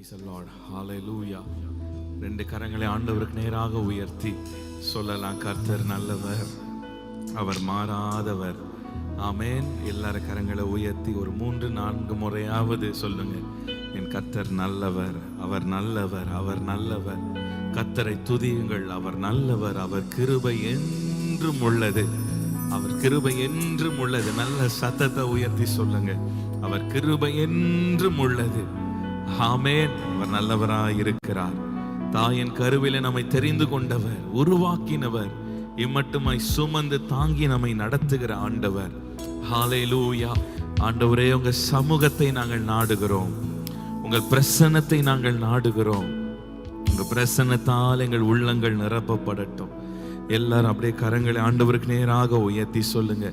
Praise the Lord. Hallelujah. ரெண்டு கரங்களை ஆண்டவருக்கு நேராக உயர்த்தி சொல்லலாம், கர்த்தர் நல்லவர், அவர் மாறாதவர். ஆமென். எல்லாரும் கரங்களை உயர்த்தி ஒரு 3-4 முறையாவது சொல்லுங்க, என் கர்த்தர் நல்லவர், அவர் நல்லவர், அவர் நல்லவர். கர்த்தரை துதியுங்கள், அவர் நல்லவர், அவர் கிருபை என்றும் உள்ளது, அவர் கிருபை என்றும் உள்ளது. நல்ல சத்தத்தை உயர்த்தி சொல்லுங்க, அவர் கிருபை என்றும் உள்ளது. ஆமென். அவர் நல்லவராய் இருக்கிறார். தாயின் கருவிலே நம்மை தெரிந்து கொண்டவர், உருவாக்கினவர், இம்மட்டுமாய் சுமந்து தாங்கி நம்மை நடத்துகிற ஆண்டவர். ஹல்லேலூயா. ஆண்டவரே, உங்க சமூகத்தை நாங்கள் நாடுகிறோம், உங்கள் பிரசன்னத்தை நாங்கள் நாடுகிறோம். உங்க பிரசன்னத்தால் எங்கள் உள்ளங்கள் நிரப்பப்படட்டும். எல்லாரும் அப்படியே கரங்களை ஆண்டவருக்கு நேராக உயர்த்தி சொல்லுங்க,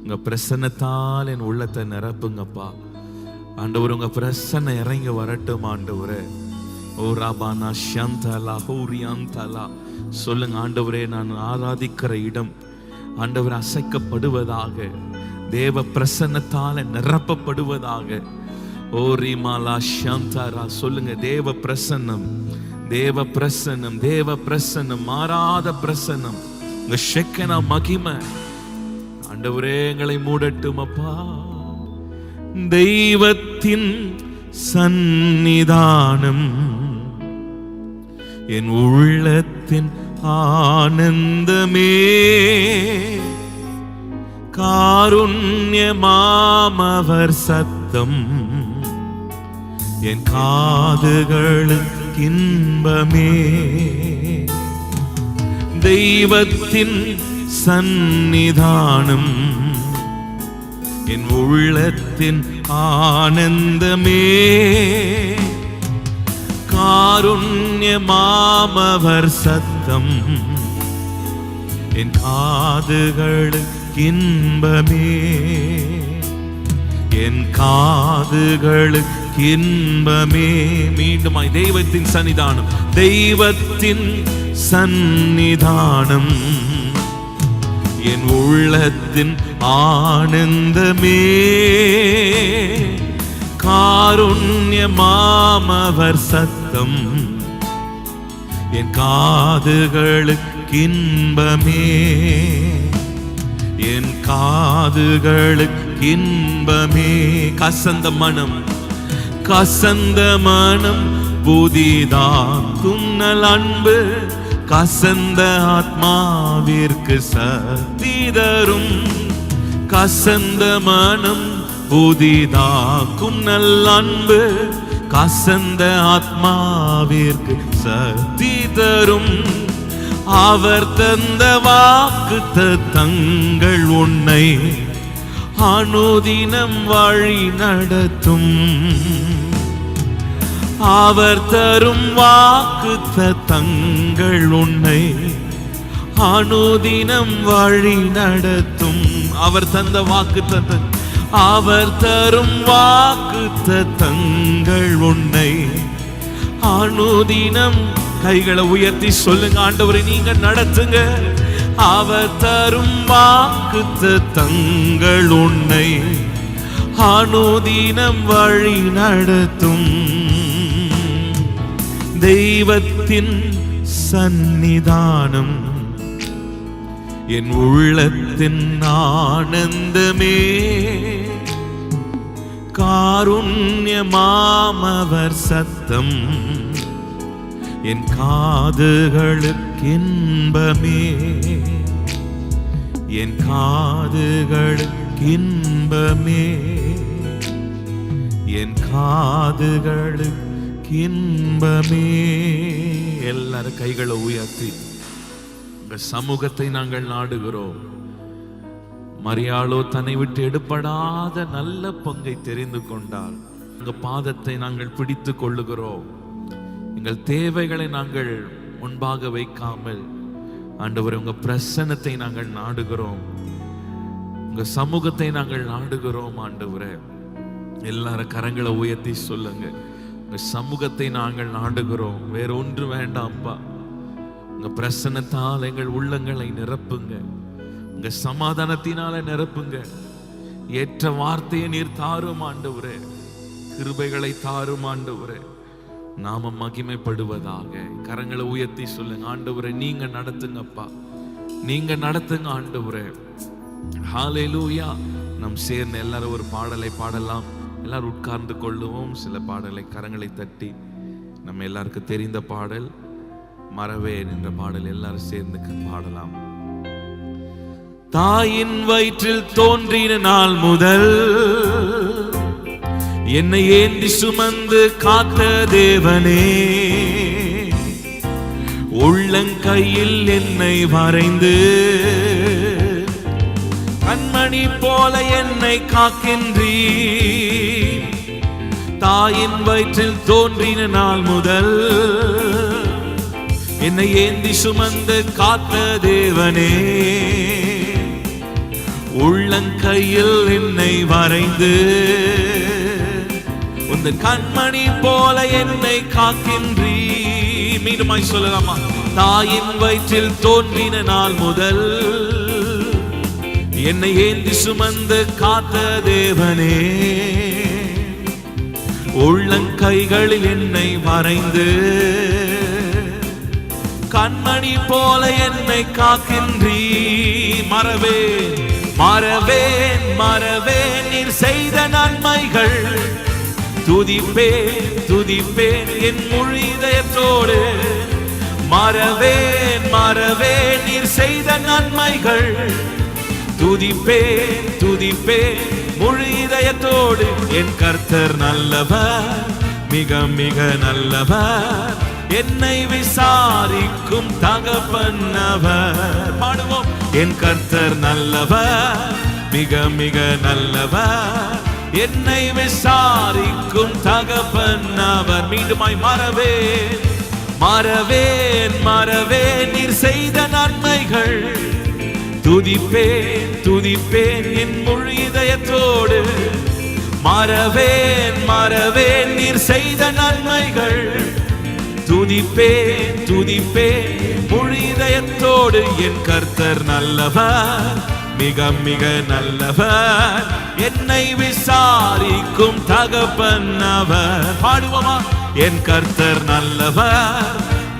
உங்க பிரசன்னத்தால் என் உள்ளத்தை நிரப்புங்கப்பா. ஆண்டவர், உங்க பிரசன்ன இறங்கி வரட்டும் ஆண்டவரே. ஓ ராபானா ஷந்தலா ஹூரியாந்தலா சொல்லுங்க, ஆண்டவரே, நான் ஆராதிக்கிற இடம் ஆண்டவர் அசைக்கப்படுவதாக, தேவ பிரசன்னத்தால நிரப்பப்படுவதாக. ஓ ரிமாலா ஷந்தரா சொல்லுங்க, தேவ பிரசன்னம், தேவ பிரசன்னம், தேவ பிரசன்னம், மாறாத பிரசன்னம், உங்க ஷெக்கனா மகிமை ஆண்டவரே எங்களை மூடட்டும் அப்பா. தெய்வத்தின் சந்நிதானம் என் உள்ளத்தின் ஆனந்தமே, காருண்யமாமவர் சத்தம் என் காதுகளுக்கு இன்பமே. தெய்வத்தின் சந்நிதானம் என் உள்ளத்தின் ஆனந்தமே, காருண்யமாமவர் சத்தம் என் காதுகளுக்கு இன்பமே, என் காதுகளுக்கு இன்பமே. மீண்டுமாய், தெய்வத்தின் சன்னிதானம், தெய்வத்தின் சந்நிதானம் என் உள்ளத்தின் ஆனந்தமே, காருண்யமாமவர் சத்தம் என் காதுகளுக்கு இன்பமே, என் காதுகளுக்கு இன்பமே. கசந்த மனம், கசந்த மனம் புதிதாக்கும் நல் அன்பு, கசந்த ஆத்மாவிற்கு சக்தி தரும். கசந்த மனம் புதிதாக்கும் நல் அன்பு, கசந்த ஆத்மாவிற்கு சக்தி தரும். அவர் தந்த வாக்கு தத்தங்கள் உன்னை அனுதினம் வழி நடத்தும். அவர் தரும் வாக்கு தத்தங்கள் உன்னை அனுதினம் வழி நடத்தும். அவர் தந்த வாக்கு தத்தங்கள், அவர் தரும் வாக்கு தத்தங்கள் உன்னை அனுதினம். கைகளை உயர்த்தி சொல்லுங்க, ஆண்டவரை நீங்க நடத்துங்க. அவர் தரும் வாக்கு தத்தங்கள் உன்னை அனுதினம் வழி நடத்தும். தெய்வத்தின் சந்நிதானம் என் உள்ளத்தின் ஆனந்தமே, காருண்யமாமவர் சத்தம் என் காதுகளுக்கு இன்பமே, என் காதுகளுக்கு இன்பமே, என் காதுகளுக்கு இன்பமே. எல்லாரும் கைகளை உயர்த்தி உங்க சமூகத்தை நாங்கள் நாடுகிறோம். மரியாளோ தன்னை விட்டு எடுபடாத நல்ல பங்கை தெரிந்து கொண்டால் உங்க பாதத்தை நாங்கள் பிடித்து கொள்ளுகிறோம். எங்கள் தேவைகளை நாங்கள் முன்பாக வைக்காமல் ஆண்டவரே, உங்க பிரசன்னத்தை நாங்கள் நாடுகிறோம், உங்க சமூகத்தை நாங்கள் நாடுகிறோம். ஆண்டவரே, எல்லாரும் கரங்களை உயர்த்தி சொல்லுங்க, உங்க சமூகத்தை நாங்கள் நாடுகிறோம், வேற ஒன்று வேண்டாம்ப்பா. உங்க பிரசன்னத்தால் எங்கள் உள்ளங்களை நிரப்புங்க, உங்க சமாதானத்தினால நிரப்புங்க. ஏற்ற வார்த்தையை நீர் தாரும் ஆண்டவரே, கிருபைகளை தாரும் ஆண்டவரே. நாம மகிமைப்படுவதாக. கரங்களை உயர்த்தி சொல்லுங்க, ஆண்டவரே நீங்க நடத்துங்கப்பா, நீங்க நடத்துங்க ஆண்டவரே. ஹல்லேலூயா. நம் சேர்ந்து எல்லாரும் ஒரு பாடலை பாடலாம். எல்லாரும் உட்கார்ந்து கொள்ளுவோம். சில பாடலை கரங்களை தட்டி, நம்ம எல்லாருக்கும் தெரிந்த பாடல் மறவேன் என்ற பாடல் எல்லாரும் சேர்ந்து பாடலாம். தாயின் வயிற்றில் தோன்றின நாள் முதல் என்னை ஏந்தி சுமந்து காத்த தேவனே, உள்ளங்கையில் என்னை வரைந்து கண்மணி போல என்னை காக்கின்றீர். தாயின் வயிற்றில் தோன்றின நாள் முதல் என்னை ஏந்தி சுமந்து காத்த தேவனே, உள்ளங்கையில் என்னை வரைந்து உந்தன் கண்மணி போல என்னை காக்கின்றீர். மீண்டுமாய் சொல்லலாமா? தாயின் வயிற்றில் தோன்றின நாள் முதல் என்னை ஏந்தி சுமந்து காத்த தேவனே, உள்ளங்கைகளில் என்னை வரைந்து கண்மணி போல என்னை காக்கின்றீர். மறவேன் மறவேன் மறவேன் நீர் செய்த நன்மைகள், துதிப்பேன் துதிப்பேன் என் முழு இதயத்தோடு. மறவேன் மறவேன் நீர் செய்த நன்மைகள், துதிப்பேன் துதிப்பேன் முழு இதயத்தோடு. என் கர்த்தர் நல்லவர், மிக மிக நல்லவர், என்னை விசாரிக்கும் தகப்பன் அவர். பாடுவோம். என் கர்த்தர் நல்லவர், மிக மிக நல்லவர், என்னை விசாரிக்கும் தகப்பன் அவர். மீண்டுமாய் மறவேன் மறவேன் மறவேன் நீர் செய்த நன்மைகள், துதிப்பேன் துதிப்பேன் என் முழு இதயத்தோடு. மறவேன் மறவேன் நீர் செய்த நன்மைகள், துதிப்பேன் துதிப்பேன் முழு இதயத்தோடு. என் கர்த்தர் நல்லவர், மிக மிக நல்லவர், என்னை விசாரிக்கும் தகப்பன் அவர். பாடுவோமா? என் கர்த்தர் நல்லவர்,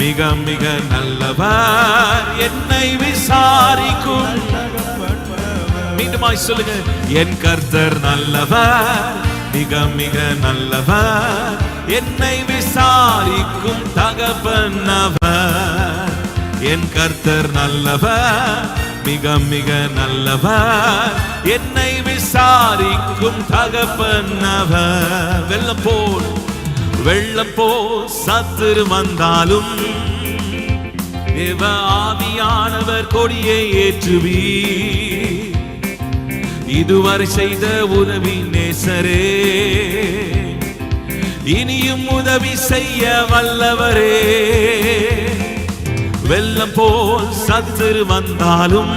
மிக மிக நல்லவர், என்னை விசாரிக்கும். மீண்டுமாய் சொல்லுங்க. என் கர்த்தர் நல்லவர், மிக மிக நல்லவர், என்னை விசாரிக்கும் தகப்பன் அவர். என் கர்த்தர் நல்லவர், மிக மிக நல்லவர், என்னை விசாரிக்கும் தகப்பன் அவர். வெள்ளம் போல் வெள்ளம் போல் சத்துரு வந்தாலும் தேவ ஆவியானவர் கொடியை ஏற்றுவீர். இதுவரை செய்த உதவி நேசரே, இனியும் உதவி செய்ய வல்லவரே. வெள்ளம் போல் சத்துரு வந்தாலும்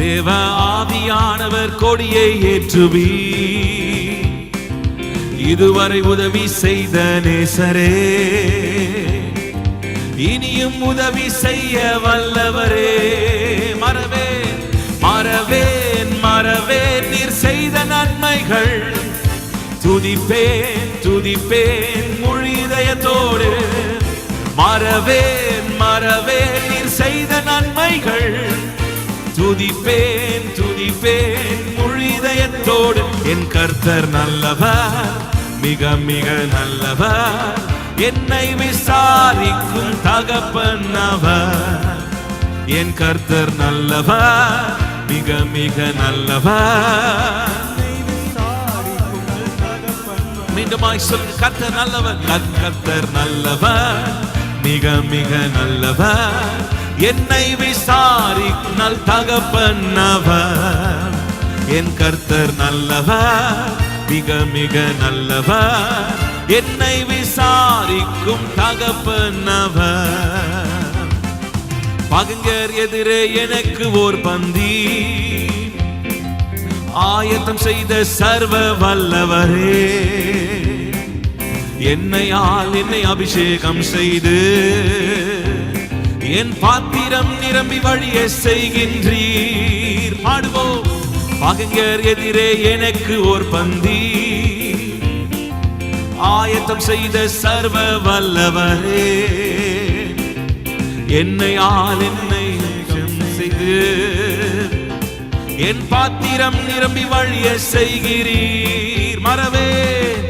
தேவ ஆவியானவர் கொடியை ஏற்றுவீர். இதுவரை உதவி செய்த நேசரே, இனியும் உதவி செய்ய வல்லவரே. மறவேன் மறவேன் மறவேன் நீர் செய்த நன்மைகள், துதிப்பேன் துதிப்பேன் முழு இதயத்தோடு. மறவேன் மறவேன் நீர் செய்த நன்மைகள், துதிப்பேன் துதிப்பேன் முழு இதயத்தோடு. என் கர்த்தர் நல்லவர், மிக மிக நல்லவர், என்னை விசாரிக்கும் தகப்பன் அவர். என் கர்த்தர் நல்லவர், மிக மிக நல்லவர். மீண்டுமாய் சொல். கர்த்தர் நல்லவர், கர்த்தர் நல்லவர், மிக மிக நல்லவர், என்னை விசாரிக்கும் தகப்பன் அவர். என் கர்த்தர் நல்லவர், மிக மிக நல்லவர், என்னை விசாரிக்கும் தகப்பன் அவர். பகைஞர் எதிரே எனக்கு ஓர் பந்தி ஆயத்தம் செய்த சர்வ வல்லவரே, என்னை அபிஷேகம் செய்து என் பாத்திரம் நிரம்பி வழிய செய்கின்றீர். பாடுவோம். பகைஞர் எதிரே எனக்கு ஓர் பந்தி ஆயத்தம் செய்த சர்வ வல்லவரே, என்னையால் என்னை செய்து என் பாத்திரம் நிரம்பி வழிய செய்கிறீர். மறவேன்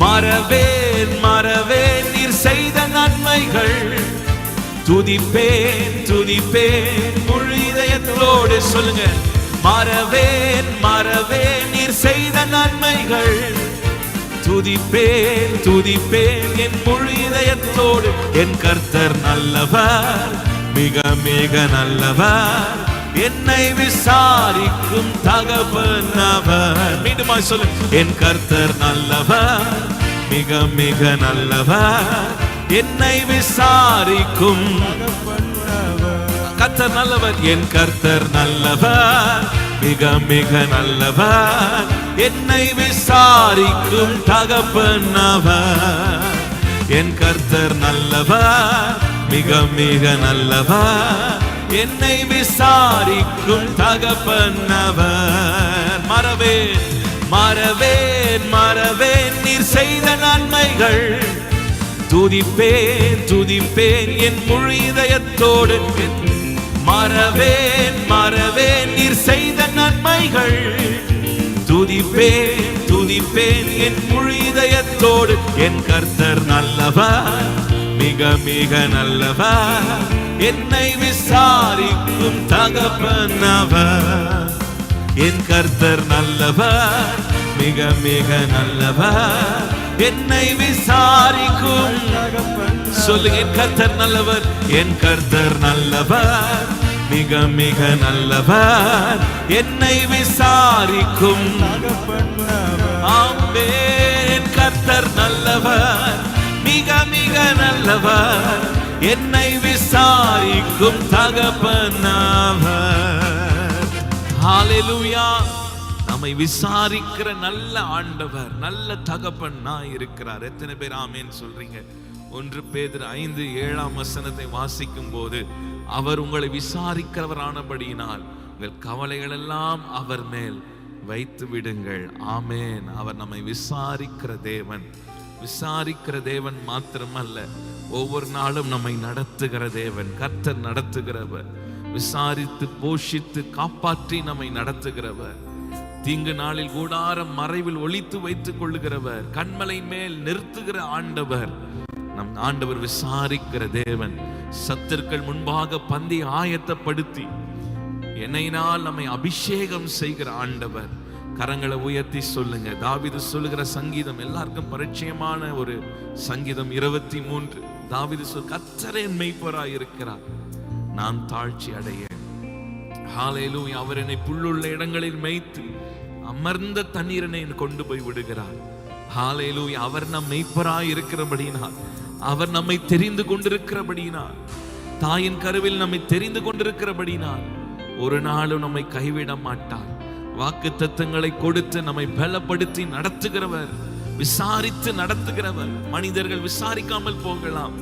மறவேன் மறவேன் நீர் செய்த நன்மைகள், துதிப்பேன் துதிப்பேன் முழு இதயத்தோடு. சொல்லுங்க, மறவேன் மறவேன் நீர் செய்த நன்மைகள், துதிப்பேன் துதிப்பேன் என் முழு இதயத்தோடு. என் கர்த்தர் நல்லவர், மிக மிக நல்லவர், என்னை விசாரிக்கும் தகப்பன் அவர். மீண்டும் சொல்லு, என் கர்த்தர் நல்லவர், மிக மிக நல்லவர், என்னை விசாரிக்கும் கர்த்தர் நல்லவர். என் கர்த்தர் நல்லவர், மிக மிக நல்லவர், என்னை விசாரிக்கும் தகப்பன் அவர். என் கர்த்தர் நல்லவர், மிக மிக நல்லவர், என்னை விசாரிக்கும் தகப்பன் அவர். மறவேன் மறவேன் மறவேன் நீர் செய்த நன்மைகள், துதிப்பேன் துதிப்பேன் என் முழு இதயத்தோடு. மறவேன் மறவேன் நீர் செய்த நன்மைகள், துதிப்பேன் துதிப்பேன் என் முழு இதயத்தோடு. என் கர்த்தர் நல்லவர், மிக மிக நல்லவர், என்னை விசாரிக்கும் தகப்பன் அவர். என் கர்த்தர் நல்லவர், மிக மிக நல்லவர், என்னை விசாரிக்கும். சொல்லுங்க, என் கர்த்தர் நல்லவர், என் கர்த்தர் நல்லவர், மிக மிக நல்லவர், என்னை விசாரிக்கும். ஆமென். என் கர்த்தர் நல்லவர், மிக மிக நல்லவர், என்னை விசாரிக்கும் தகப்பன் அவர். ஹல்லேலூயா. நம்மை விசாரிக்கிற நல்ல ஆண்டவர், நல்ல தகப்பன் இருக்கிறார். எத்தனை பேர் ஆமென் சொல்றீங்க? 1 பேதுரு 5:7 வாசிக்கும் போது, அவர் உங்களை விசாரிக்கிறவரானபடியினால் உங்கள் கவலைகள் எல்லாம் அவர் மேல் வைத்து விடுங்கள். ஆமென். அவர் நம்மை விசாரிக்கிற தேவன். விசாரிக்கிற தேவன் மாத்திரமல்ல, ஒவ்வொரு நாளும் நம்மை நடத்துகிற தேவன். கர்த்தர் நடத்துகிறவர், விசாரித்து போஷித்து காப்பாற்றி நம்மை நடத்துகிறவர். தீங்கு நாளில் கூடாரம் மறைவில் ஒளித்து வைத்துக் கொள்ளுகிறவர், கண்மலை மேல் நிறுத்துகிற ஆண்டவர். நம் ஆண்டவர் விசாரிக்கிற தேவன். சத்துருக்கள் முன்பாக பந்தி ஆயத்தப்படுத்தி எண்ணெயினால் நம்மை அபிஷேகம் செய்கிற ஆண்டவர். கரங்களை உயர்த்தி சொல்லுங்க. தாவீது சொல்லுகிற சங்கீதம் எல்லாருக்கும் பரிச்சயமான ஒரு சங்கீதம் 23. தாவீது கர்த்தரே என் மேய்ப்பராய் இருக்கிறார், நான் தாழ்ச்சி அடையேன். ஹல்லேலூயா. அவர் என்னை புல்லுள்ள இடங்களில் மேய்த்து அமர்ந்த தண்ணீரனை கொண்டு போய் விடுகிறார். ஹல்லேலூயா. அவர் நம் மேய்ப்பராய் இருக்கிறபடியினால், அவர் நம்மை தெரிந்து கொண்டிருக்கிறபடியினால், தாயின் கருவில் நம்மை தெரிந்து கொண்டிருக்கிறபடியினால் ஒரு நாளும் நம்மை கைவிட மாட்டார். வாக்குத்தத்தங்களை கொடுத்து நம்மை பலப்படுத்தி நடத்துகிறவர், விசாரித்து நடத்துகிறவர். மனிதர்கள் விசாரிக்காமல் போகலாம்,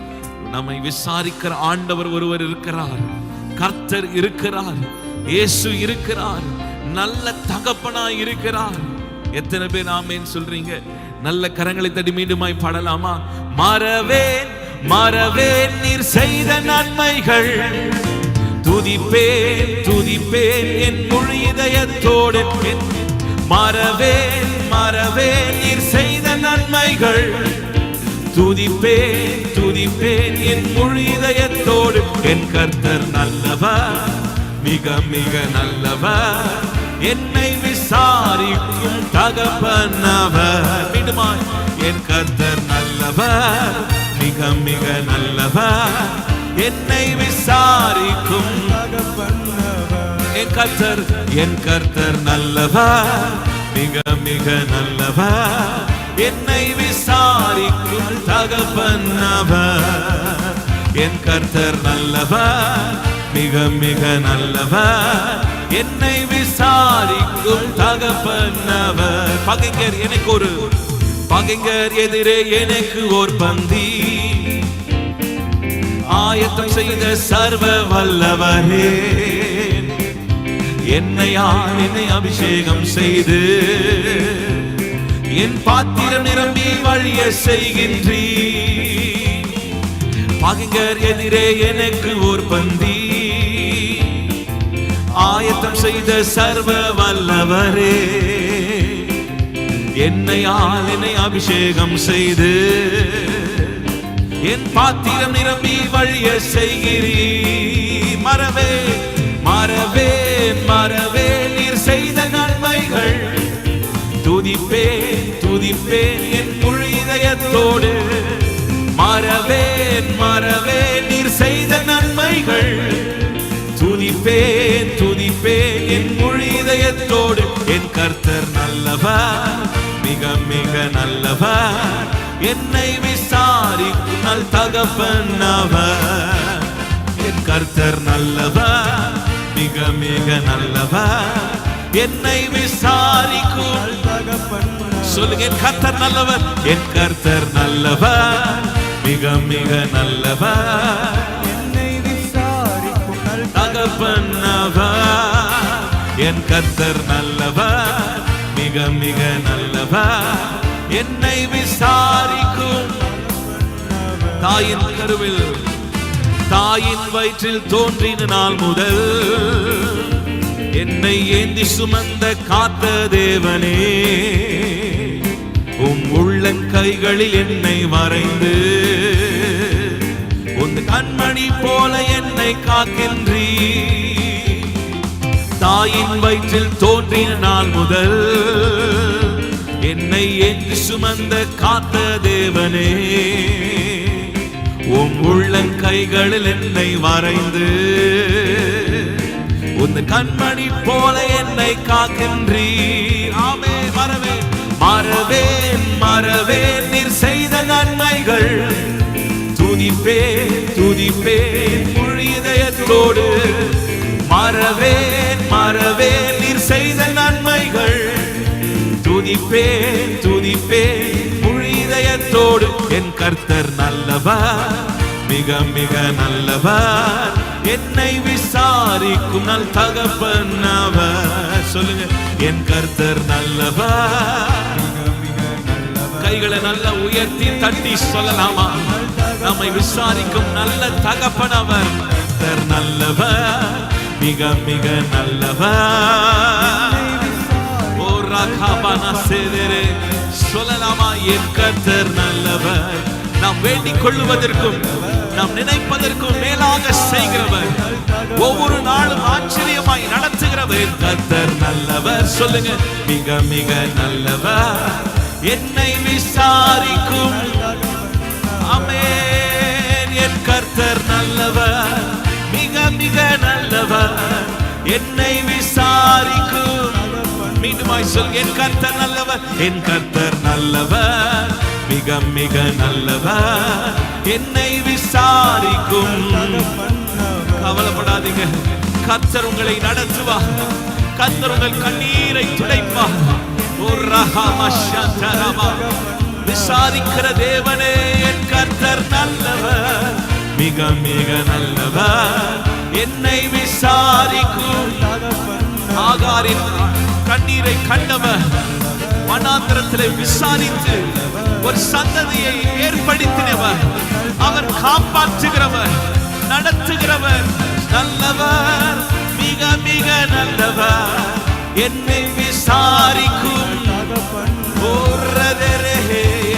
நம்மை விசாரிக்கிற ஆண்டவர் ஒருவர் இருக்கிறார். கர்த்தர் இருக்கிறார், இயேசு இருக்கிறார், நல்ல தகப்பனாய் இருக்கிறார். எத்தனை பேர் ஆமென் சொல்றீங்க? நல்ல கரங்களை தட்டி மீண்டுமாய் பாடலாமா? மறவேன் மறவேன் நீர் செய்த நன்மைகள், துதிப்பேன் துதிப்பேன் என் முழு இதயத்தோடு. மறவேன் மறவேன் நீர் செய்த நன்மைகள், துதிப்பேன் துதிப்பேன் என் முழு இதயத்தோடு. என் கர்த்தர் நல்லவர், மிக மிக நல்லவர், என்னை விசாரிக்கும் தகப்பன் அவர். மீண்டுமாய், என் கர்த்தர் நல்லவர், மிக மிக நல்லவர், என்னை விசாரிக்கும் தகப்பன் அவர். என் கர்த்தர் நல்லவர், மிக மிக நல்லவர், என்னை விசாரிக்கும் தகப்பன் அவர். என் கர்த்தர் நல்லவர், மிக மிக நல்லவர், என்னை விசாரிக்கும் தகப்பன் அவர். பகைஞர் எனக்கு ஒரு பகைஞர் எதிரே எனக்கு ஒரு பந்தி ஆயத்தம் செய்த சர்வ வல்லவரே, என்னை அபிஷேகம் செய்து என் பாத்திரம் நிரம்பி வழிய செய்கின்றீ. பகைஞர் எதிரே எனக்கு ஓர் பந்தி ஆயத்தம் செய்த சர்வ வல்லவரே, என்னை அபிஷேகம் செய்து என் பாத்திரம் நிரம்பி வழிய செய்கிறீ. மறவே மறவே மறவே நீர் செய்த நன்மைகள் துதிப்பேன் துதிப்பேன் என் முழு இதயத்தோடு. மறவேன் மறவேன் நீர் செய்த நன்மைகள் துதிப்பேன் துதிப்பேன் என் முழு இதயத்தோடு. என் கர்த்தர் நல்லவர், மிக மிக நல்லவர், என்னை விசாரிக்கும் நல் தகப்பன் அவர். என் கர்த்தர் நல்லவர், மிக மிக நல்லவர், என்னை விசாரிக்கும் தகப்பன். சொல்லுங்க, என் கர்த்தர் நல்லவர், என் கர்த்தர் நல்லவர், மிக மிக நல்லவர், என்னை விசாரிக்கும் தகப்பன் அவர். என் கர்த்தர் நல்லவர், மிக மிக நல்லவர், என்னை விசாரிக்கும். தாயின் கருவில் தாயின் வயிற்றில் தோன்றின நாள் முதல் என்னை ஏந்தி சுமந்த காத்த தேவனே, உம் உள்ளங்கைகளில் என்னை வரைந்து உன் கண்மணி போல என்னை காக்கின்றீ. தாயின் வயிற்றில் தோன்றின நாள் முதல் என்னை ஏந்தி சுமந்த காத்த தேவனே, உம் உள்ளங்கைகளில் என்னை வரைந்து உன் கண்மணி போல என்னை காக்கின்றீர். ஆமே. மறவேன் மறவேன் மறவேன் நீர் செய்த நன்மைகள் துதிப்பேன் துதிப்பேன் முழு இதயத்தோடு. மறவேன் மறவேன் நீர் செய்த நன்மைகள் துதிப்பேன் துதிப்பேன் முழு இதயத்தோடு. என் கர்த்தர் நல்லவர், மிக மிக நல்லவர், என்னை விசாரிக்கும் நல் தகப்பன் அவர். சொல்லுங்க, என் கர்த்தர் நல்லவர். கைகளை நல்ல உயர்த்தி தட்டி சொல்லலாமா? நம்மை விசாரிக்கும் நல்ல தகப்பன் அவர். கர்த்தர் நல்லவர், மிக மிக நல்லவர். ஓ ராகாபானா சேதரே சொல்லலாமா? என் கர்த்தர் நல்லவர். நாம் வேண்டிக் கொள்ளுவதற்கும் நாம் நினைப்பதற்கும் மேலாக செய்கிறவர், ஒவ்வொரு நாளும் ஆச்சரியமாய் நடத்துகிறவர். கர்த்தர் நல்லவர். சொல்லுங்க, மிக மிக நல்லவர், என்னை விசாரிக்கும். ஆமென். என் கர்த்தர் நல்லவர், மிக மிக நல்லவர், என்னை விசாரிக்கும். மீண்டுமாய் சொல், என் கர்த்தர் நல்லவர், என் கர்த்தர் நல்லவர், மிக மிக நல்லவர், என்னை விசாரிக்கும். கவலைப்படாதீங்க, கர்த்தர் உங்களை நடத்துவார், கர்த்தர் உங்கள் கண்ணீரை துடைப்பார். விசாரிக்கிற தேவனே, என் கர்த்தர் நல்லவர், மிக மிக நல்லவர், என்னை விசாரிக்கும். ஆகாரின் கண்ணீரை கண்டவர் வனாந்திரத்திலே விசாரித்து ஒரு சந்ததியை ஏற்படுத்தினவர். அவர் காப்பாற்றுகிறவர், நடத்துகிறவர், நல்லவர், மிக மிக நல்லவர், என்னை விசாரிக்கும்.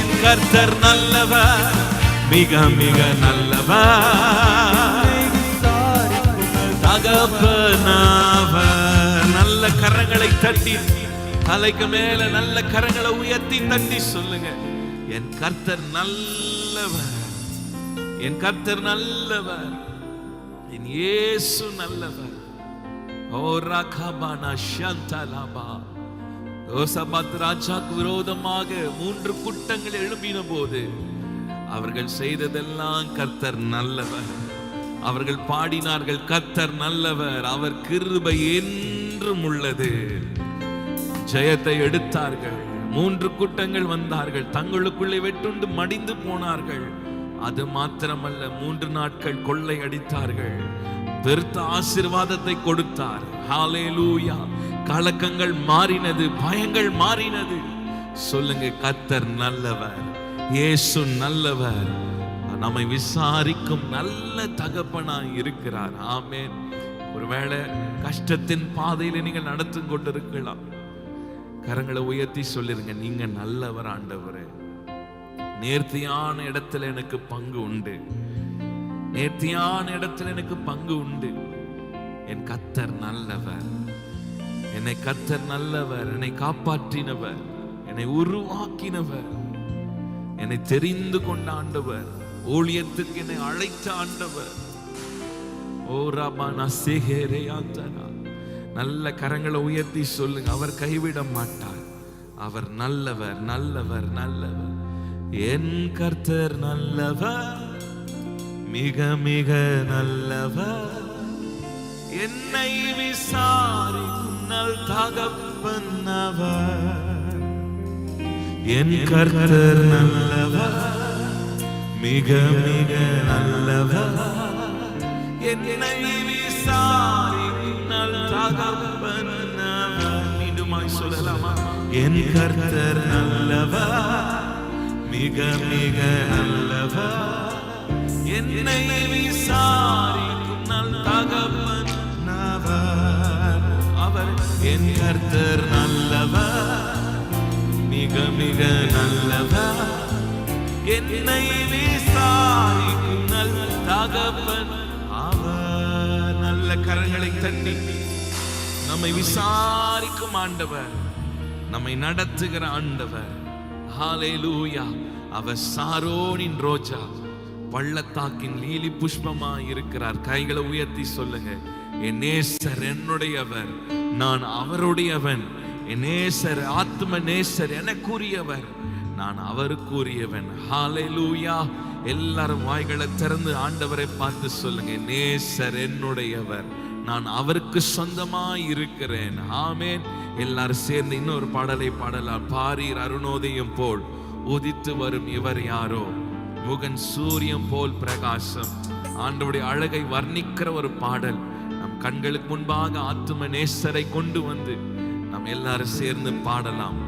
என் கர்த்தர் நல்லவர், மிக மிக நல்லவர், தகப்பனாவர். நல்ல கரங்களை தட்டி, தலைக்கு மேல நல்ல கரங்களை உயர்த்தி தட்டி சொல்லுங்க, என் கர்த்தர் நல்லவர், என் கர்த்தர் நல்லவர், என் இயேசு நல்லவர். ஓ ராகாபானா ஷந்தலாபா. யோசபாத் ராஜாக்கு விரோதமாக 3 கூட்டங்கள் எழும்பின போது அவர்கள் செய்ததெல்லாம் கர்த்தர் நல்லவர். அவர்கள் பாடினார்கள், கர்த்தர் நல்லவர், அவர் கிருபை என்றும் உள்ளது. ஜெயத்தை எடுத்தார்கள். 3 கூட்டங்கள் வந்தார்கள், தங்களுக்குள்ளே வெட்டுண்டு மடிந்து போனார்கள். அது மாத்திரமல்ல, 3 நாட்கள் கொள்ளை அடித்தார்கள். பெருத்த ஆசீர்வாதத்தை கொடுத்தார். ஹல்லேலூயா. கலக்கங்கள் மாறினது, பயங்கள் மாறினது. சொல்லுங்க, கர்த்தர் நல்லவர், இயேசு நல்லவர், நம்மை விசாரிக்கும் நல்ல தகப்பனாய் இருக்கிறார். ஆமென். ஒருவேளை கஷ்டத்தின் பாதையில நீங்கள் நடந்து கொண்டிருக்கலாம். கரங்களை உயர்த்தி சொல்லிருங்க, நீங்க நல்லவர் ஆண்டவரே. நேர்த்தியான இடத்துல எனக்கு பங்கு உண்டு, நேர்த்தியான இடத்துல எனக்கு பங்கு உண்டு. என் கர்த்தர் நல்லவர், என்னை கர்த்தர் நல்லவர், என்னை காப்பாற்றினவர், என்னை உருவாக்கினவர், என்னை தெரிந்து கொண்ட ஆண்டவர், ஊழியத்துக்கு என்னை அழைத்த ஆண்டவர். ஓ ரபானா சேகேரேயாந்தனா. நல்ல கரங்களை உயர்த்தி சொல்லுங்க, அவர் கைவிட மாட்டார், அவர் நல்லவர், நல்லவர், நல்லவர். என் கர்த்தர் நல்லவர், மிக மிக நல்லவர், என்னை விசாரிக்கும் நல் தகப்பன் அவர். என் கர்த்தர் நல்லவர், மிக மிக நல்லவர், என்னை விசாரிக்கும் நல் தகப்பன் அவர். மீண்டுமாய் சொல்லலாமா? என் கர்த்தர் நல்லவர், மிக மிக நல்லவர், என்னை விசாரிக்கும் நல் தகப்பன் அவர். அவர் என் கர்த்தர் நல்லவர், மிக மிக நல்லவர், என்னை விசாரிக்கும் நல் தகப்பன் அவர். நல்ல கரங்களை தட்டி நம்மை விசாரிக்கும் ஆண்டவர், நம்மை நடத்துகிற ஆண்டவர். ஹல்லேலூயா. அவர் சாரோனின் ரோஜா, பள்ளத்தாக்கின் லீலி புஷ்பமாய் இருக்கிறார். கைகளை உயர்த்தி சொல்லுங்க, என் நேசர் என்னுடையவர், நான் அவருடையவன். என் நேசர், ஆத்ம நேசர் எனக்குரியவர், நான் அவருக்குரியவன். ஹல்லேலூயா. எல்லாரும் வாய்களை திறந்து ஆண்டவரை பார்த்து சொல்லுங்க, நேசர் என்னுடையவர், நான் அவருக்கு சொந்தமாய் இருக்கிறேன். ஆமென். எல்லாரும் சேர்ந்து இன்னொரு பாடலை பாடலாம். பாரீர் அருணோதயம் போல் உதித்து வரும் இவர் யாரோ, முகன் சூரியன் போல் பிரகாசம். ஆண்டவருடைய அழகை வர்ணிக்கிற ஒரு பாடல் நம் கண்களுக்கு முன்பாக ஆத்தும நேசரை கொண்டு வந்து நாம் எல்லாரும் சேர்ந்து பாடலாம்.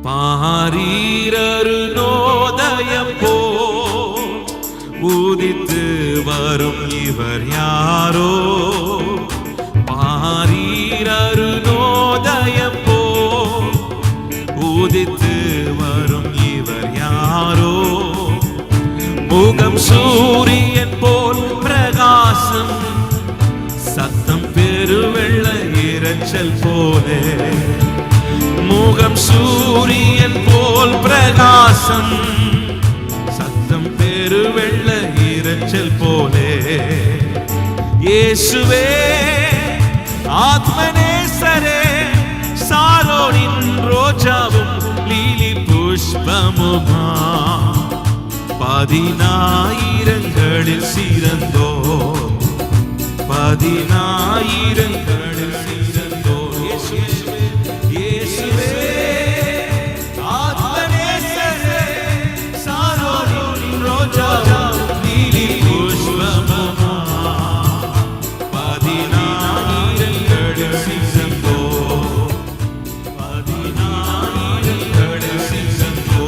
பாரீர் அருணோதயம் போல் உதித்து வரும் இவர் யாரோ, பாரீர் அருணோதயம் போல் உதித்து வரும் இவர் யாரோ, முகம் சூரியன் போல் பிரகாசம், சத்தம் பெருவெள்ள இரைச்சல் போலே. முகம் சூரியன் போல் பிரகாசம், சத்தம் பெருவெள்ள இரைச்சல் போலே. இயேசுவே ஆத்மநேசரே, சாரோனின் ரோஜாவும் லீலி புஷ்பமுமா, பதினாயிரங்களில் சிறந்தோ, பதினாயிரங்களில் சிறந்தோ. இயேசுவே, இயேசுவே ஆத்மநேசரே, சாரோனின் ரோஜாவும் லீலி புஷ்பமுமா, பதினாயிரங்களில் சிறந்தோ, பதினாயிரங்களில் சிறந்தோ.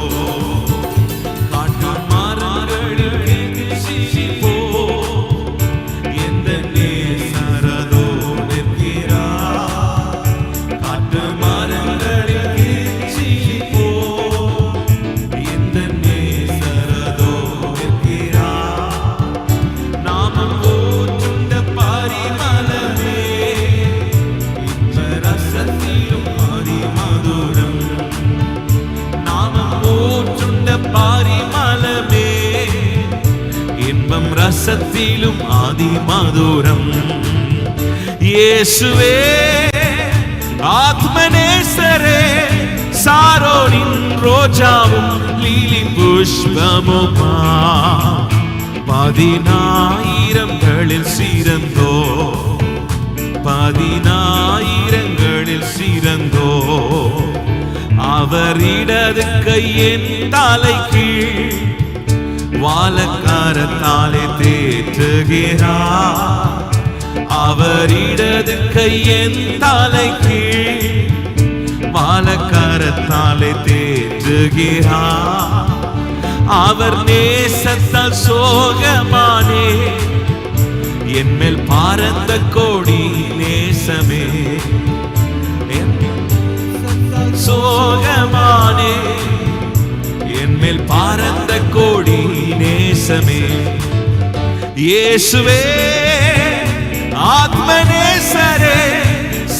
காட்டு மரங்களில் சிரிப்போ, எந்த நேசரதோ நிற்கிறார். காட்டு மரங்களில் சிரிப்போ, எந்த நேசரதோ நிற்கிறார். நாமம் போற்றுண்ட பரிமளமே, இன்ப ரசத்திலும் அதிமதுரம். நாமம் போற்றுண்ட பரிமளமே, இன்பம் ரசத்திலும் அதிமதுரம். இயேசுவே ஆத்மநேசரே, சாரோனின் ரோஜாவும் லீலி புஷ்பமுமா, பதினாயிரங்களில் சிறந்தோ, பதினாயிரங்களில் சிறந்தோ. அவர் இடது கையின் தலை கீழ் வாலக்காரத்தாலே தேற்றுகிறார். அவர் இடது கையின் தலை கீழ் பாலக்கரத்தாலே தேற்றுகிறார். அவர் நேசத்தால் சோகமானே, என்மேல் பாரந்த கோடி நேசமே. சோகமானே, என்மேல் பாரந்த கோடி நேசமே. இயேசுவே ஆத்மநேசரே,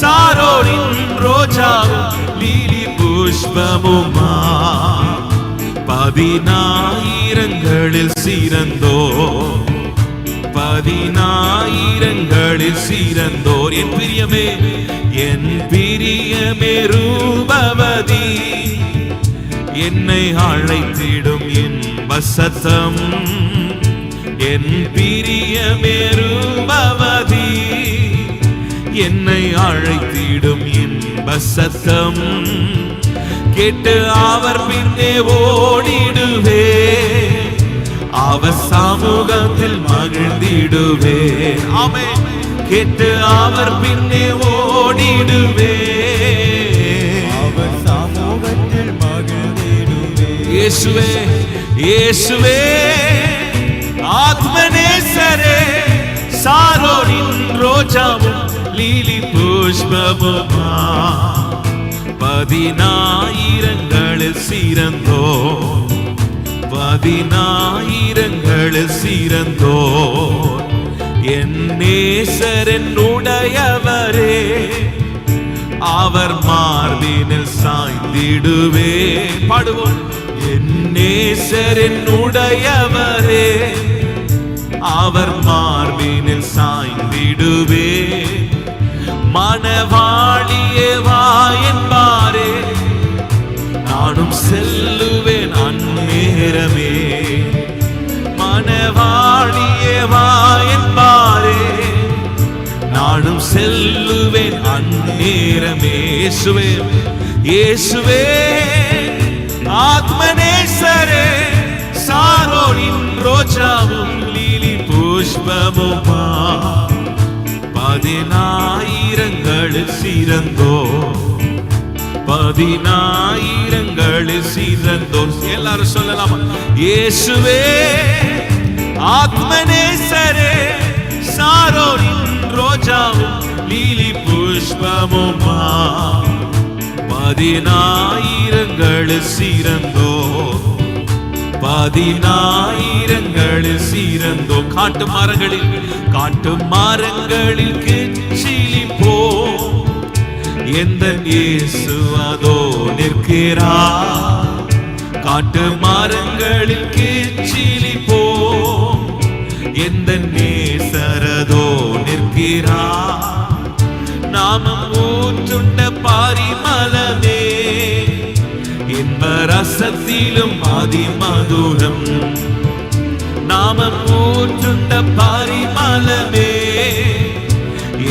சாரோனின் ரோஜாவும் லீலி புஷ்பமுமா, 10,000ங்களில் சிறந்தோர், 10,000ங்களில் சிறந்தோர். என் பிரியமே, என் பிரியமே ரூபவதி, என்னை அழைத்திடும் இன்ப சத்தம். என் பிரியமே ரூபவதி, என்னை அழைத்திடும் இன்ப சத்தம். கேட்டு அவர் பின்னே ஓடிடுவே, அவர் சமூகத்தில் மகிழ்ந்திடுவே. ஆமென். கேட்டு அவர் பின்னே ஓடிடுவே, அவர் சமூகத்தில் மகிழ்ந்திடுவே. இயேசுவே இயேசுவே ஆத்மநேசரே, சாரோனின் ரோஜாவும் லீலி புஷ்பமுமா, 10,000ங்களில் சிறந்தோர், 10,000ங்களில் சிறந்தோர். என் நேசரின் உடையவரே, அவர் மார்பினில் சாய்ந்திடுவே. பாடுவோம். என் நேசரின் உடையவரே, அவர் மார்பினில் சாய்ந்திடுவே. மணவாளியே வா என்பாரே, நானும் செல்லுவேன் அந்நேரமே. மணவாளியே வா என்பாரே, நானும் செல்லுவேன் அந்நேரமே. இயேசுவே இயேசுவே ஆத்மநேசரே, சாரோனின் ரோஜாவும் லீலி புஷ்பமுமா, 10,000ங்களில் சிறந்தோர், 10,000ங்களில் சிறந்தோர். எல்லாரும் சொல்லலாமா? இயேசுவே ஆத்மநேசரே, சாரோனின் ரோஜாவும் லீலி புஷ்பமுமா, 10,000ங்களில் சிறந்தோர், 10,000ங்களில் சிறந்தோர். காட்டு மரங்களில் கிச்சிலி போ, எந்த இயேசு அதோ நிற்கிறார். காட்டு மரங்களில் கிச்சிலி போ, எந்த நேசரதோ நிற்கிறார். நாமம் ஊற்றுண்ட பாரிமலமே, இன்ப ரசத்திலும் அதிமதுரம். நாமம் ஊற்றுண்ட பாரிமலமே,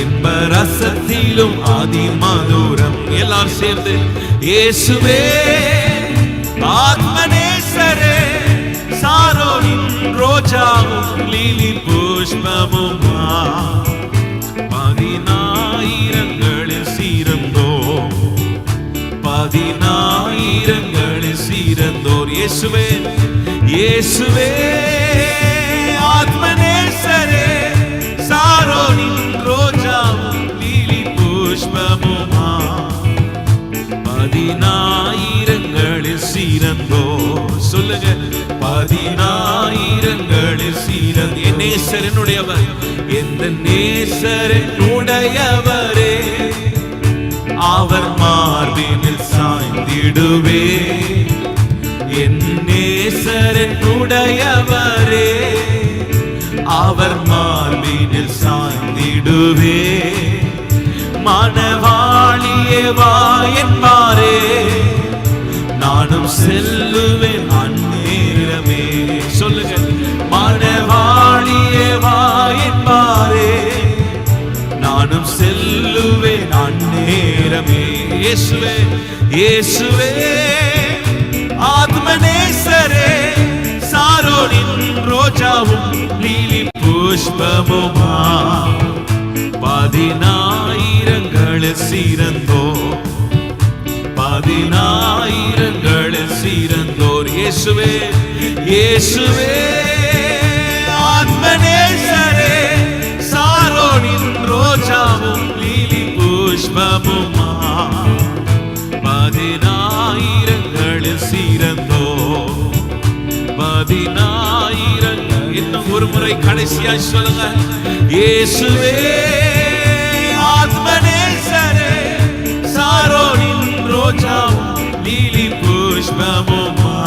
இன்ப ரசத்திலும் அதிமதுரம். எல்லாரும் சேர்ந்து இயேசுவே ஆத்மநேசரே, சாரோனின் ரோஜாவும் லீலி புஷ்பமுமா, 10,000ங்களில் சிறந்தோர், 10,000ங்களில் சிறந்தோர். இயேசுவே இயேசுவே ஆத்மநேசரே, சாரோனின் ரோஜாவும் லீலி புஷ்பமுமா, 10,000ங்களில் சிறந்தோர். சொல்லுங்க. 10,000ங்களில் சிறந்த என் நேசரனுடையவர், எந்த நேசரனுடையவரே, அவர் மார்பினில் சாய்ந்திடுவே. என் நேசரனுடையவரே, அவர் மார்பினில் சாய்ந்திடுவே. மணவாளியே வா என்பாரே, நானும் செல்லுவேன் அந்நேரமே. சொல்லுங்க. மணவாளியே வா என்பாரே, நானும் செல்லுவேன் அந்நேரமே. இயேசுவே இயேசுவே ஆத்மநேசரே, சாரோனின் ரோஜாவும் லீலி புஷ்பமுமா, 10,000ங்களில் சிறந்தோர், பதினாயிரங்களில் சிறந்தோர். இயேசுவே இயேசுவே ஆத்மநேசரே, சாரோனின் ரோஜாவும் லீலி புஷ்பமுமா, பதினாயிரங்களில் சிறந்தோர். பதினாயிரங்கள். இன்னும் ஒரு முறை கடைசியாய் சொல்லுங்க. இயேசுவே ஆத்மநேசரே, சாரோனின் ரோஜாவும் லீலி புஷ்பமுமா,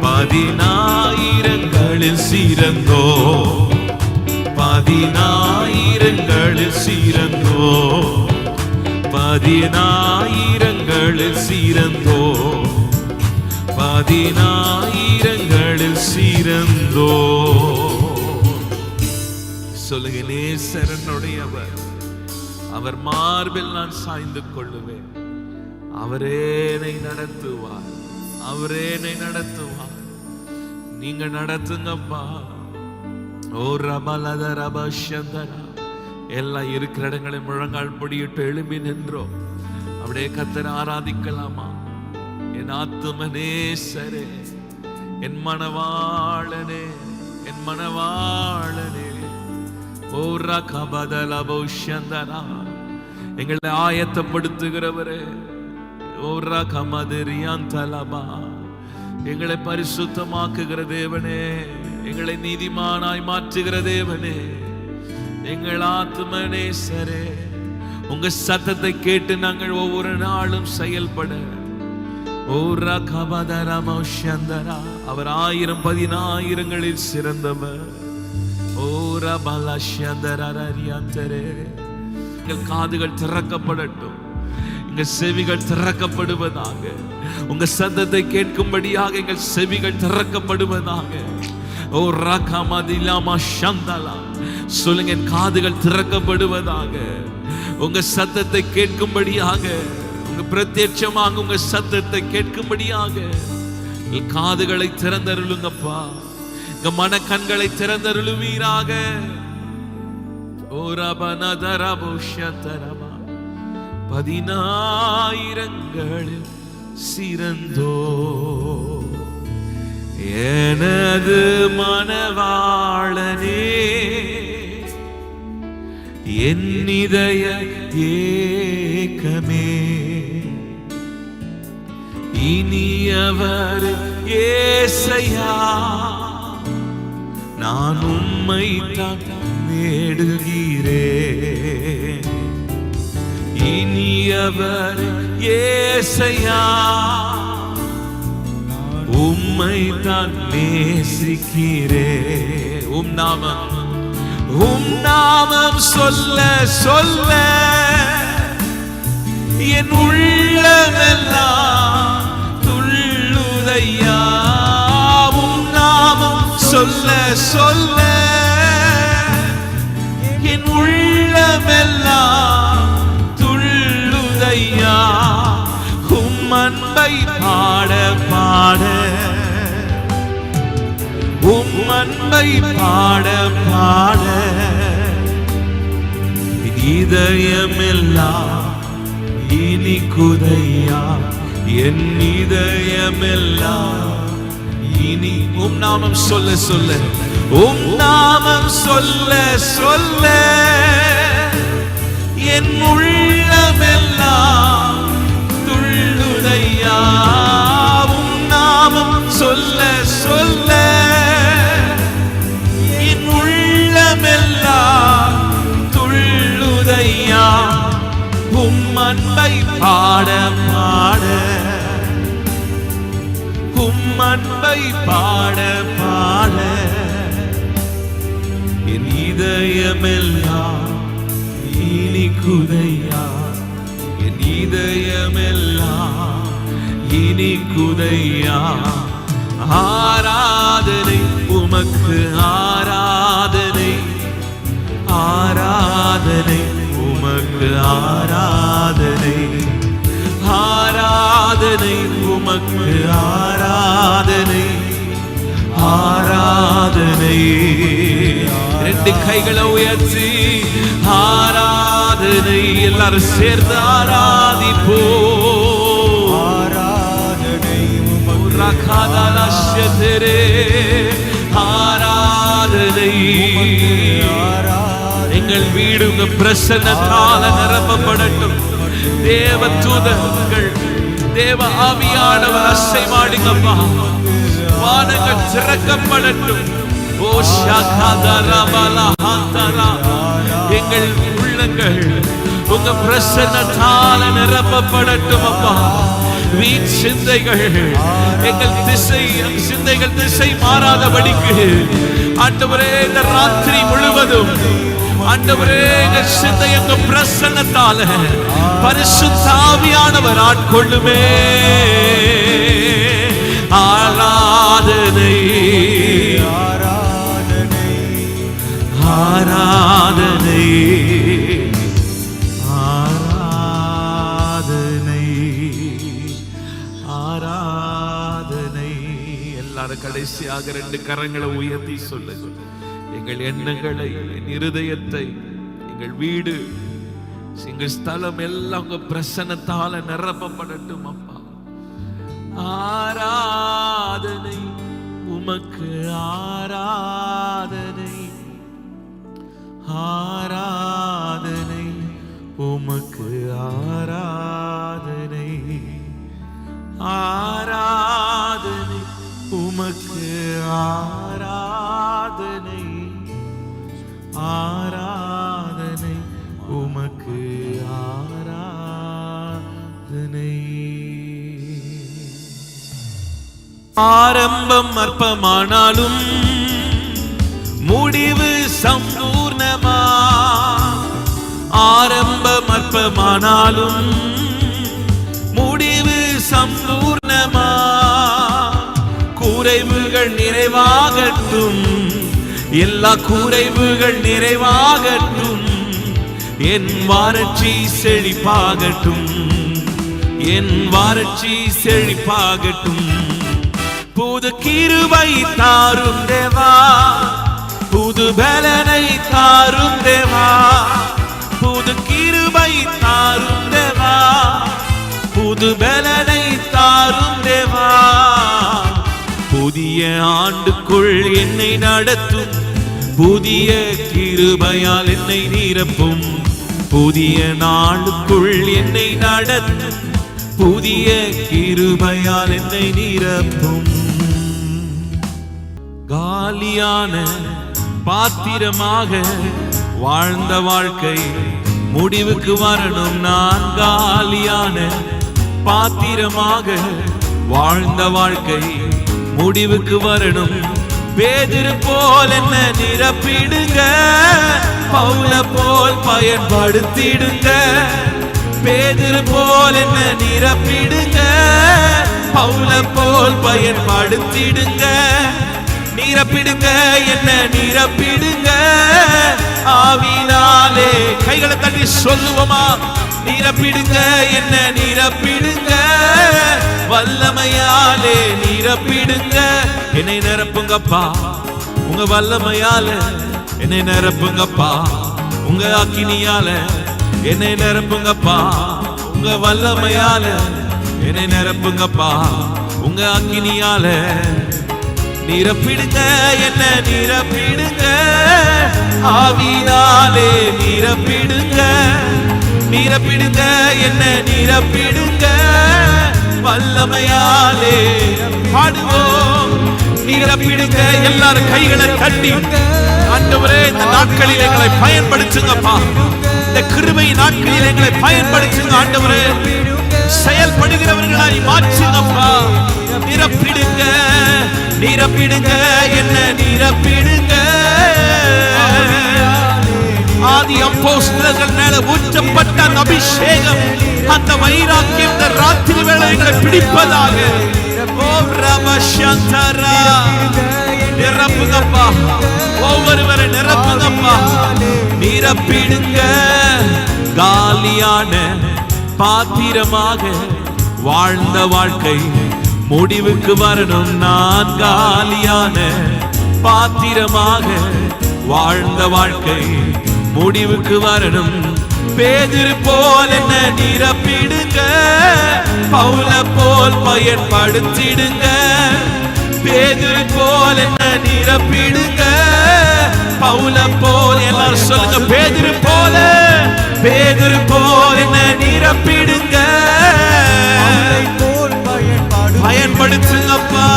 பதினாயிரங்களில் சிறந்தோர். பதினாயிரங்களில் சிறந்தோர். பதினாயிரங்களில் சிறந்தோர். பதினாயிரங்களில் சிறந்தோர். சொல்லுங்க, நேசரனுடையவர், அவர் மார்பில் நான் சாய்ந்து கொள்ளுவேன். அவரே என்னை நடத்துவார். அவரே என்னை நடத்துவார். நீங்க நடத்துங்கப்பா. ஓ ரபலத ரபஷந்தரா. எல்லாம் இருக்கிற இடங்களை முழங்கால் பொடியிட்டு எழும்பி நின்றோம். அப்படியே கர்த்தரை ஆராதிக்கலாமா? என் ஆத்துமநேசரே, என் மனவாளனே, என் மனவாளனே. ஓ ரகபதலபோஷந்தரா. எங்களை ஆயத்தப்படுத்துகிறவரே. ஓ ரகமதிரியாந்தலபா. எங்களை பரிசுத்தமாக்குகிற தேவனே, எங்களை நீதிமானாய் மாற்றுகிற தேவனே, எங்கள் ஆத்துமநேசரே, உங்க சத்தத்தை கேட்டு நாங்கள் ஒவ்வொரு நாளும் செயல்பட. அவர் 1000 பதினாயிரங்களில் சிறந்தவர். எங்கள் காதுகள் திறக்கப்படட்டும், எங்கள் செவிகள் திறக்கப்படுவதாக. உங்க சத்தத்தை கேட்கும்படியாக எங்கள் செவிகள் திறக்கப்படுவதாக. ஓ ரகமதிலாமா ஷந்தலா. சொல்லுங்க, என் காதுகள் திறக்கப்படுவதாக. உங்க சத்தத்தை கேட்கும்படியாக, உங்க பிரத்யட்சமாக உங்க சத்தத்தை கேட்கும்படியாக என் காதுகளை திறந்தருளுங்கப்பா. எங்க மன கண்களை திறந்தருளுவீராக. ஓ ரபனதரபோஷந்தரமா. பதினாயிரங்களில் சிறந்தோ எனது மனவாளனே, என் இதய ஏக்கமே, இனியவர் ஏசையா, நான் உம்மை தான் தேடுகிறேன். இனியவர் ஏசையா, உம்மை தான் நேசிக்கிறேன். உம் நாமம் சொல்ல சொல்ல என் உள்ளமெல்லாம் துள்ளுதையா. உம் நாமம் சொல்ல சொல்ல என் உள்ளமெல்லாம் துள்ளுதையா. உம் அன்பை பாட பாட, உம் அன்பை பாட பாட என் இதயமெல்லாம் இனிக்குதையா. என் இதயமெல்லாம் இனி. உம் நாமம் சொல்ல சொல்ல, உம் நாமம் சொல்ல சொல்ல என் உள்ளமெல்லாம் துள்ளுதையா. உம் நாமம் சொல்ல சொல்ல என் உள்ளமெல்லாம் துள்ளுதையா. உம் அன்பை பாட பாட, உம் அன்பை பாட பாட என் இதயமெல்லாம் இனிக்குதையா. என் இதயமெல்லாம் இனிக்குதையா. ஆராதனை உமக்கு, ஆராதனை, ஆராதனை உமக்கு, ஆராதனை, ஆராதனை உமக்கு, ஆராதனை, ஆராதனை. 2 கைகளை உயர்த்தி ஆராதனை. எல்லாரும் சேர்ந்து ஆராதிப்போம். ரகாதலஷ்யதரே ஆராதனை. எங்கள் வீடு உங்க பிரசன்னத்தால நிரப்பப்படட்டும். தேவ தூதர்கள் தேவ ஆவியானவர் அசைவாடுங்கப்பா. வானங்கள் திறக்கப்படட்டும். ஓ ஷகதரபலஹந்தரா. எங்கள் உள்ளங்கள் உங்க பிரசன்னத்தால நிரப்பப்படட்டும் அப்பா. வீண் சிந்தைகள் எங்கள் சிந்தைகள் திசை மாறாதபடிக்கு ஆண்டவரே இந்த ராத்திரி முழுவதும் ஆண்டவரே எங்கள் சிந்தை எங்க பிரசன்னத்தால பரிசுத்த ஆவியானவர் ஆட்கொள்ளுமே. ஆராதனை ஆராதனை ஆராதனை ஆராதனை. எல்லாரும் கடைசியாக 2 கரங்களை உயர்த்தி சொல்லுங்க. எங்கள் எண்ணங்களை, என் இருதயத்தை, எங்கள் வீடு, எங்கள் ஸ்தலம் எல்லாம் உங்க பிரசன்னத்தால நிரப்பப்படட்டும் அப்பா. ஆராதனை உமக்கு ஆராதனை ஆராதனை உமக்கு ஆராதனை ஆராதனை உமக்கு ஆராதனை ஆராதனை உமக்கு ஆராதனை. ஆரம்பம் அற்பமானாலும் முடிவு சம்பூர்ணமா. ஆரம்பம் அற்பமானாலும் முடிவு சம்பூர்ணமா. குறைவுகள் நிறைவாகட்டும், எல்லா குறைவுகள் நிறைவாகட்டும். என் வறட்சி செழிப்பாகட்டும், என் வறட்சி செழிப்பாகட்டும். புது கிருபை தாரும் தேவா, புது பலனை தாரும் தேவா. புது கிருபை தாரும் தேவா, புது பலனை தாரும் தேவா. புதிய ஆண்டுக்குள் என்னை நடத்தும், புதிய கிருபையால் என்னை நிரப்பும். புதிய நாளுக்குள் என்னை நடத்தும், புதிய கிருபையால் என்னை நிரப்பும். காலியான பாத்திரமாக வாழ்ந்த வாழ்க்கை முடிவுக்கு வரணும். நான் காலியான பாத்திரமாக வாழ்ந்த வாழ்க்கை முடிவுக்கு வரணும். பேதுரு போல் என்ன நிரப்பிடுங்க, பவுல போல் பயன்படுத்திடுங்க. பேதுரு போல் என்ன நிரப்பிடுங்க, பவுல போல் பயன்படுத்திடுங்க. நிரப்பிடுங்க, என்ன நிரப்பிடுங்க ஆவினாலே. கைகளை தட்டி சொல்லுவோமா? நிரப்பிடுங்க, என்ன நிரப்பிடுங்க வல்லமையாலே. நிரப்பிடுங்க, என்னை நிரப்புங்கப்பா உங்க வல்லமையால. என்னை நிரப்புங்கப்பா உங்க அக்கினியால. என்னை நிரப்புங்கப்பா உங்க வல்லமையால. என்னை நிரப்புங்கப்பா உங்க அக்கினியால. நிரப்பிடுங்க, என்ன நிரப்பிடுங்க ஆவினாலே. நிரப்பிடுங்க, நிரப்பிடுங்க, என்ன நிரப்பிடுங்க வல்லமையாலே. பாடுவோம், நிரப்பிடுங்க. எல்லாரும் கைகளை தட்டி ஆண்டவரே இந்த நாட்களில் எங்களை பயன்படுத்துங்கப்பா. இந்த கிருபை நாட்களில் எங்களை பயன்படுத்துங்க ஆண்டவரே. செயல்படுகிறவர்களாய் மாற்றுங்கப்பா. நிரப்பிடுங்க, நிரப்பிடுங்க, என்ன நிரப்பிடுங்க. ஆதி அப்போஸ்தலர்கள் மேல ஊற்றப்பட்ட அந்த அபிஷேகம், அந்த வைராக்கியம் இந்த ராத்திரி வேளை எங்களை பிடிப்பதாக. ஓம் ரம சந்தரா. நிரப்புங்கப்பா, ஒவ்வொருவரை நிரப்புங்கப்பா. நிரப்பிடுங்க. காலியான பாத்திரமாக வாழ்ந்த வாழ்க்கை முடிவுக்கு வரணும். நான் காலியான பாத்திரமாக வாழ்ந்த வாழ்க்கை முடிவுக்கு வரணும். பேதுரு போல் என்ன நிரப்பிடுங்க, பவுல போல் பயன்படுத்திடுங்க. பேதுரு போல் என்ன நிரப்பிடுங்க, பவுல போல். எல்லாரும் சொல்லுங்க, பேதுரு போல, பேதுரு போல் என்ன நிரப்பிடுங்க, பயன்படுத்துங்கப்பா.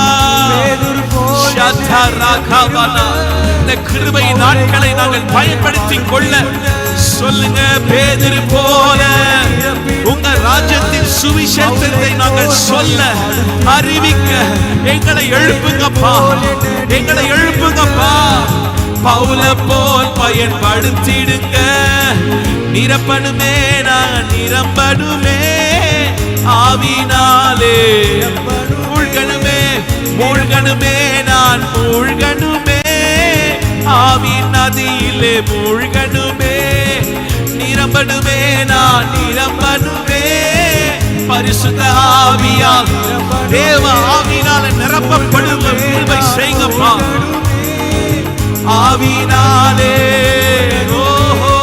இந்த கிருபை நாட்களை நாங்கள் பயன்படுத்திக் கொள்ள சொல்லுங்க. பேதுரு போல உங்க ராஜ்யத்தின் சுவிசேஷத்தை நாங்கள் சொல்ல, அறிவிக்க எங்களை எழுப்புங்கப்பா, எங்களை எழுப்புங்கப்பா. பவுல போல் பயன்படுத்திடுங்க. நிரப்பணுமே, நான் நிரம்பணுமே, ஆவினாலே மூழ்கணுமே, மூழ்கணுமே, நான் மூழ்கணுமே, ஆவின் நதியிலே மூழ்கணுமே. நிரம்பணுமே, நான் நிரம்பணுமே, பரிசுத்த ஆவியால், தேவ ஆவியினால நிரப்பப்படுவ கிருபை செய்யுங்கப்பா. ஆவினாலே ஓஹோ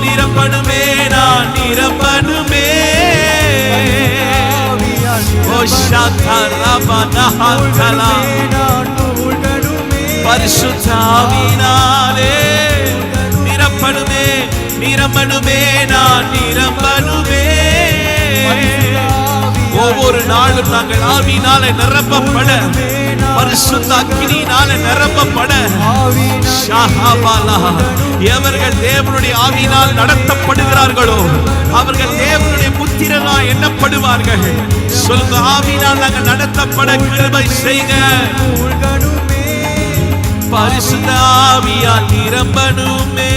நிரம்பணுமே, நான் நிரம்பணுமே. ஓ ஷாதரபனஹதலா பரிசுத்த ஆவினாலே நிரம்பணுமே, நிரம்பணுமே, நான் நிரம்பணுமே. ஒவ்வொரு நாளும் நாங்கள் ஆவியினால நிரப்பப்பட, பரிசுத்த அக்கினியினால நிரப்பப்பட. எவர்கள் தேவனுடைய ஆவியினால் நடத்தப்படுகிறார்களோ அவர்கள் தேவனுடைய புத்திரனாய் எண்ணப்படுவார்கள். சொல்லுங்க, ஆவியினால் நாங்கள் நடத்தப்பட கிருபை செய்க. பரிசுத்த ஆவியால் நிரம்பணுமே.